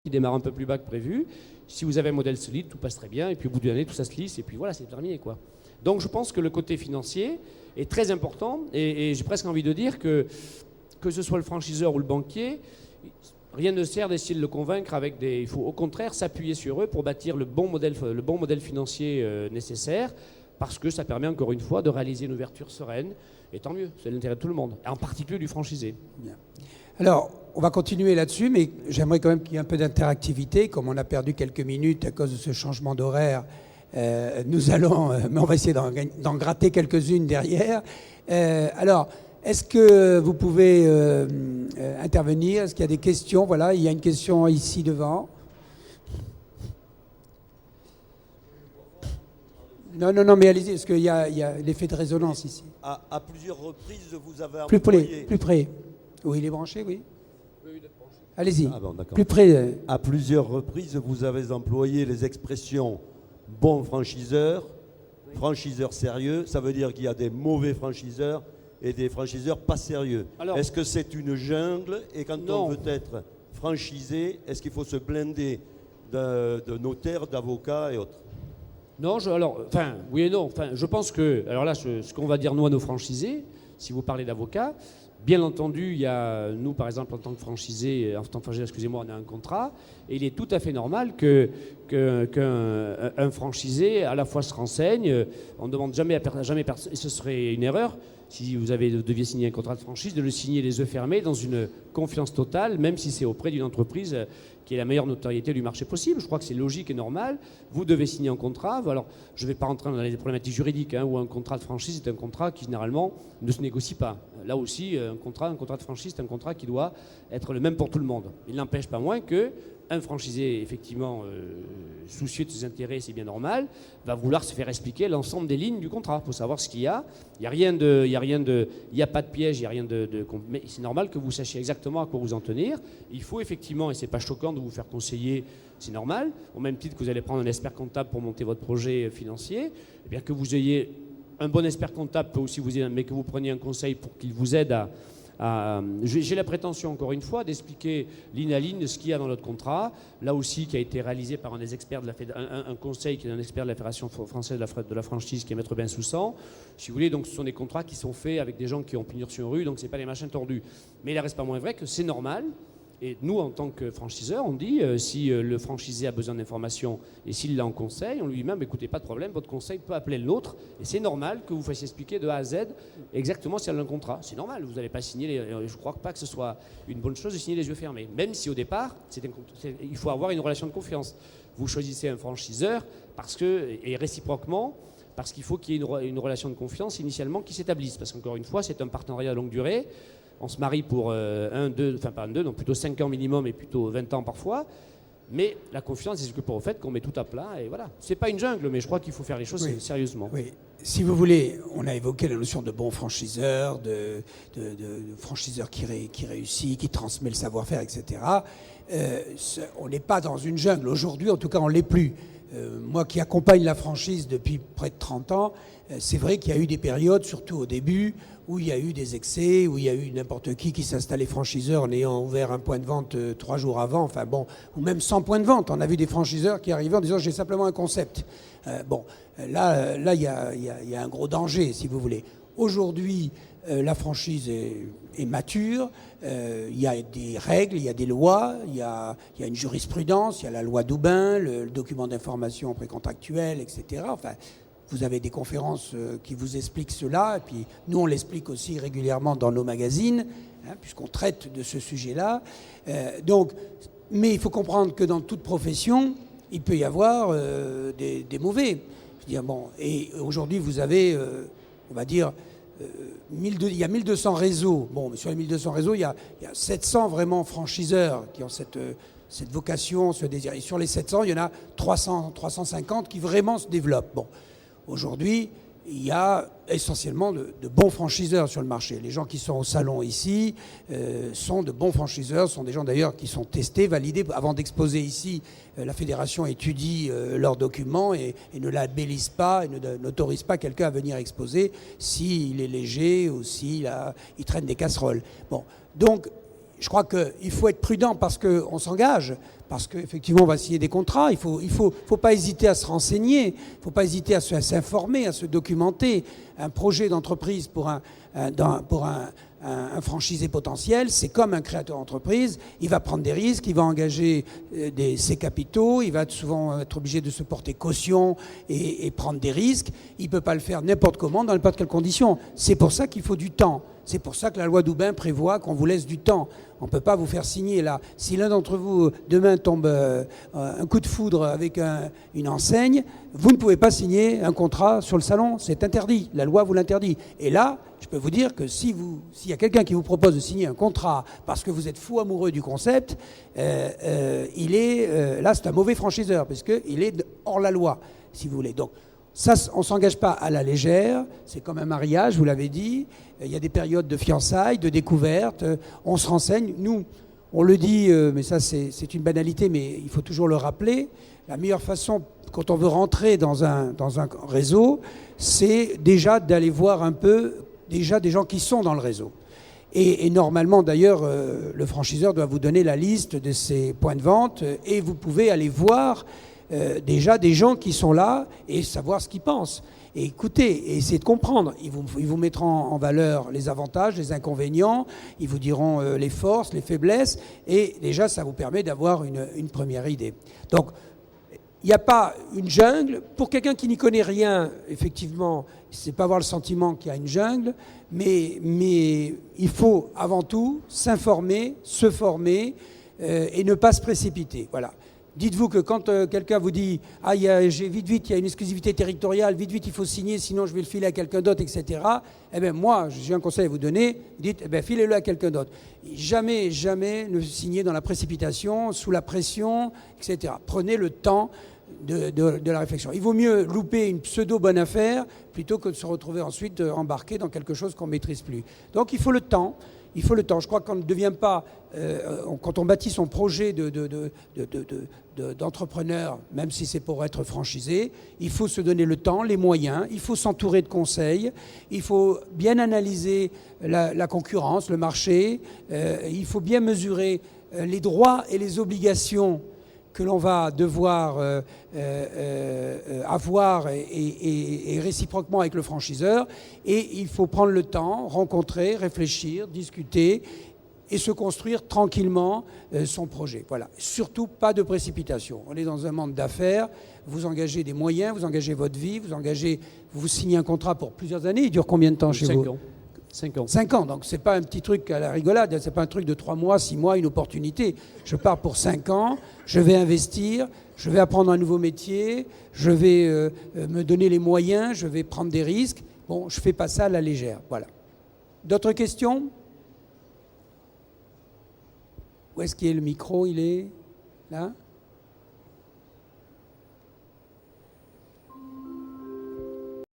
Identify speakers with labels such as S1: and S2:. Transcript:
S1: qui démarre un peu plus bas que prévu. Si vous avez un modèle solide, tout passe très bien, et puis au bout d'une année, tout ça se lisse, et puis voilà, c'est terminé, quoi. Donc je pense que le côté financier est très important, et j'ai presque envie de dire que ce soit le franchiseur ou le banquier, rien ne sert d'essayer de le convaincre avec des... Il faut au contraire s'appuyer sur eux pour bâtir le bon modèle financier nécessaire, parce que ça permet encore une fois de réaliser une ouverture sereine, et tant mieux, c'est l'intérêt de tout le monde, en particulier du franchisé.
S2: Bien. Alors, on va continuer là-dessus, mais j'aimerais quand même qu'il y ait un peu d'interactivité. Comme on a perdu quelques minutes à cause de ce changement d'horaire, nous allons, mais on va essayer d'en gratter quelques-unes derrière. Alors, est-ce que vous pouvez intervenir? Est-ce qu'il y a des questions? Voilà, il y a une question ici devant. Non, mais allez-y, parce qu'il y a l'effet de résonance ici.
S3: À plusieurs reprises, vous avez
S2: Plus
S3: employé...
S2: près, plus près. Oui, il est branché, oui. Allez-y,
S3: Ah bon, d'accord.
S2: plus près.
S3: À plusieurs reprises, vous avez employé les expressions « bon franchiseur »,« franchiseur sérieux ». Ça veut dire qu'il y a des mauvais franchiseurs et des franchiseurs pas sérieux.
S1: Alors,
S3: est-ce que c'est une jungle? Et quand
S1: non.
S3: on veut être franchisé, est-ce qu'il faut se blinder de notaires, d'avocats et autres?
S1: Non, oui et non. Enfin, je pense que, alors là, ce qu'on va dire nous à nos franchisés, si vous parlez d'avocats, bien entendu, il y a, nous par exemple, en tant que franchisé, excusez-moi, on a un contrat, et il est tout à fait normal qu'un franchisé à la fois se renseigne. On ne demande jamais personne, et ce serait une erreur, si vous deviez signer un contrat de franchise, de le signer les yeux fermés dans une confiance totale, même si c'est auprès d'une entreprise qui est la meilleure notoriété du marché possible. Je crois que c'est logique et normal. Vous devez signer un contrat. Alors, je ne vais pas rentrer dans les problématiques juridiques, où un contrat de franchise est un contrat qui, généralement, ne se négocie pas. Là aussi, un contrat de franchise, c'est un contrat qui doit être le même pour tout le monde. Il n'empêche pas moins qu'un franchisé, effectivement, soucieux de ses intérêts, c'est bien normal, va vouloir se faire expliquer l'ensemble des lignes du contrat pour savoir ce qu'il y a. Il n'y a pas de piège, il n'y a rien mais c'est normal que vous sachiez exactement à quoi vous en tenir. Il faut effectivement, et c'est pas choquant de vous faire conseiller, c'est normal, au même titre que vous allez prendre un expert comptable pour monter votre projet financier, eh bien que vous ayez un bon expert comptable peut aussi vous aider, mais que vous preniez un conseil pour qu'il vous aide j'ai la prétention, encore une fois, d'expliquer ligne à ligne ce qu'il y a dans notre contrat, là aussi qui a été réalisé par un des experts de un conseil qui est un expert de la Fédération française de la franchise, qui est Maître Bensoussan. Si vous voulez, donc ce sont des contrats qui sont faits avec des gens qui ont pignon sur rue, donc c'est pas des machins tordus. Mais il ne reste pas moins vrai que c'est normal. Et nous, en tant que franchiseurs, on dit, si le franchisé a besoin d'informations et s'il l'a en conseil, on lui dit même, écoutez, pas de problème, votre conseil peut appeler le nôtre. Et c'est normal que vous fassiez expliquer de A à Z exactement s'il y a un contrat. C'est normal, vous n'allez pas signer, je ne crois pas que ce soit une bonne chose de signer les yeux fermés. Même si au départ, il faut avoir une relation de confiance. Vous choisissez un franchiseur et réciproquement, parce qu'il faut qu'il y ait une relation de confiance initialement qui s'établisse. Parce qu'encore une fois, c'est un partenariat de longue durée. On se marie pour plutôt 5 ans minimum et plutôt 20 ans parfois. Mais la confiance, c'est ce que pour le fait qu'on met tout à plat. Et voilà. C'est pas une jungle, mais je crois qu'il faut faire les choses sérieusement.
S2: Oui. Si vous voulez, on a évoqué la notion de bon franchiseur, de franchiseur qui réussit, qui transmet le savoir-faire, etc. On n'est pas dans une jungle. Aujourd'hui, en tout cas, on ne l'est plus. Moi qui accompagne la franchise depuis près de 30 ans, c'est vrai qu'il y a eu des périodes, surtout au début, où il y a eu des excès, où il y a eu n'importe qui s'installait franchiseur en ayant ouvert un point de vente 3 jours avant, ou même 100 points de vente. On a vu des franchiseurs qui arrivaient en disant « j'ai simplement un concept ». Là, il y a un gros danger, si vous voulez. Aujourd'hui, la franchise est mature, il y a des règles, il y a des lois, il y a une jurisprudence, il y a la loi Doubin, le document d'information précontractuel, etc. Enfin, vous avez des conférences qui vous expliquent cela, et puis nous on l'explique aussi régulièrement dans nos magazines, puisqu'on traite de ce sujet-là. Mais il faut comprendre que dans toute profession, il peut y avoir des mauvais. Et aujourd'hui vous avez, on va dire, il y a 1200 réseaux. Bon, mais sur les 1200 réseaux, il y a 700 vraiment franchiseurs qui ont cette vocation, ce désir. Et sur les 700, il y en a 350 qui vraiment se développent. Bon. Aujourd'hui, il y a essentiellement de bons franchiseurs sur le marché. Les gens qui sont au salon ici sont de bons franchiseurs, sont des gens d'ailleurs qui sont testés, validés. Avant d'exposer ici, la fédération étudie leurs documents et ne labellise pas, et n'autorise pas quelqu'un à venir exposer s'il est léger ou s'il traîne des casseroles. Bon, donc je crois qu'il faut être prudent parce qu'on s'engage, parce qu'effectivement on va signer des contrats, il faut pas hésiter à se renseigner, il ne faut pas hésiter à s'informer, à se documenter. Un projet d'entreprise pour un franchisé potentiel, c'est comme un créateur d'entreprise, il va prendre des risques, il va engager ses capitaux, il va souvent être obligé de se porter caution et prendre des risques. Il ne peut pas le faire n'importe comment, dans n'importe quelles conditions. C'est pour ça qu'il faut du temps. C'est pour ça que la loi Doubin prévoit qu'on vous laisse du temps. On ne peut pas vous faire signer là. Si l'un d'entre vous, demain, tombe un coup de foudre avec une enseigne, vous ne pouvez pas signer un contrat sur le salon. C'est interdit. La loi vous l'interdit. Et là, je peux vous dire que s'il y a quelqu'un qui vous propose de signer un contrat parce que vous êtes fou amoureux du concept, là, c'est un mauvais franchiseur, parce qu'il est hors la loi, si vous voulez. Donc, ça, on ne s'engage pas à la légère, c'est comme un mariage, vous l'avez dit, il y a des périodes de fiançailles, de découverte, on se renseigne. Nous, on le dit, mais ça c'est une banalité, mais il faut toujours le rappeler, la meilleure façon, quand on veut rentrer dans un réseau, c'est déjà d'aller voir un peu, déjà des gens qui sont dans le réseau. Et normalement, d'ailleurs, le franchiseur doit vous donner la liste de ses points de vente, et vous pouvez aller voir déjà des gens qui sont là et savoir ce qu'ils pensent. Et écoutez, et essayer de comprendre. Ils vous mettront en valeur les avantages, les inconvénients, ils vous diront les forces, les faiblesses, et déjà ça vous permet d'avoir une première idée. Donc, il n'y a pas une jungle. Pour quelqu'un qui n'y connaît rien, effectivement, c'est pas avoir le sentiment qu'il y a une jungle, mais il faut avant tout s'informer, se former et ne pas se précipiter. Voilà. Dites-vous que quand quelqu'un vous dit « Ah, vite, il y a une exclusivité territoriale, vite, il faut signer, sinon je vais le filer à quelqu'un d'autre, etc. » Eh bien, moi, j'ai un conseil à vous donner. Dites « filez-le à quelqu'un d'autre. » Jamais ne signez dans la précipitation, sous la pression, etc. Prenez le temps de la réflexion. Il vaut mieux louper une pseudo-bonne affaire plutôt que de se retrouver ensuite embarqué dans quelque chose qu'on ne maîtrise plus. Donc, il faut le temps. Il faut le temps. Je crois qu'on ne devient pas, quand on bâtit son projet d'entrepreneur, même si c'est pour être franchisé, il faut se donner le temps, les moyens, il faut s'entourer de conseils, il faut bien analyser la concurrence, le marché, il faut bien mesurer les droits et les obligations que l'on va devoir avoir et réciproquement avec le franchiseur. Et il faut prendre le temps, rencontrer, réfléchir, discuter et se construire tranquillement son projet. Voilà. Surtout pas de précipitation. On est dans un monde d'affaires, vous engagez des moyens, vous engagez votre vie, vous signez un contrat pour plusieurs années. Il dure combien de temps chez vous ?
S1: 5 ans. 5 ans.
S2: 5 ans, donc c'est pas un petit truc à la rigolade, c'est pas un truc de 3 mois, 6 mois, une opportunité. Je pars pour 5 ans, je vais investir, je vais apprendre un nouveau métier, je vais me donner les moyens, je vais prendre des risques. Bon, je fais pas ça à la légère, voilà. D'autres questions ? Où est-ce qu'il est le micro ? Il est là ?